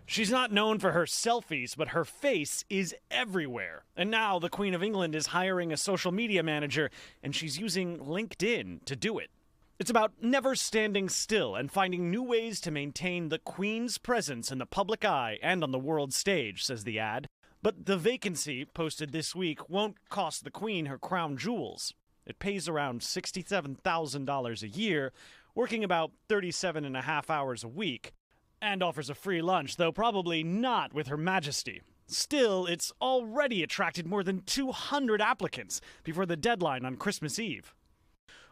She's not known for her selfies, but her face is everywhere. And now the Queen of England is hiring a social media manager, and she's using LinkedIn to do it. It's about never standing still and finding new ways to maintain the Queen's presence in the public eye and on the world stage, says the ad. But the vacancy, posted this week, won't cost the Queen her crown jewels. It pays around $67,000 a year, working about 37.5 hours a week, and offers a free lunch, though probably not with Her Majesty. Still, it's already attracted more than 200 applicants before the deadline on Christmas Eve.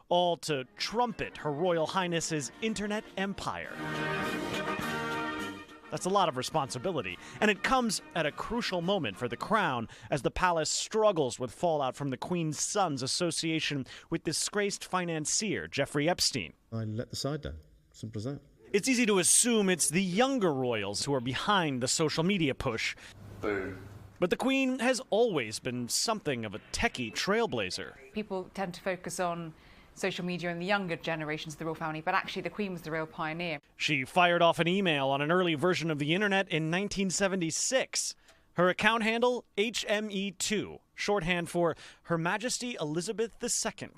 All to trumpet Her Royal Highness's internet empire. That's a lot of responsibility, and it comes at a crucial moment for the Crown as the palace struggles with fallout from the Queen's son's association with disgraced financier Jeffrey Epstein. I let the side down. Simple as that. It's easy to assume it's the younger royals who are behind the social media push. Boo. But the Queen has always been something of a techie trailblazer. People tend to focus on social media and the younger generations of the royal family, but actually the Queen was the real pioneer. She fired off an email on an early version of the internet in 1976. Her account handle, HME2, shorthand for Her Majesty Elizabeth II.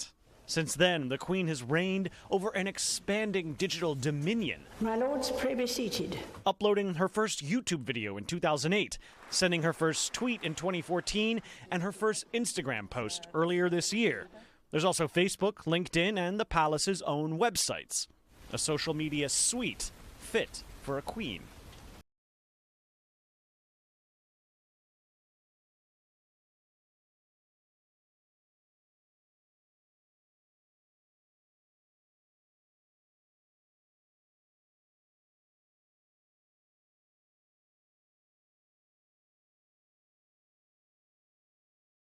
Since then, the Queen has reigned over an expanding digital dominion. My lords, pray be seated. Uploading her first YouTube video in 2008, sending her first tweet in 2014, and her first Instagram post earlier this year. There's also Facebook, LinkedIn, and the palace's own websites. A social media suite fit for a queen.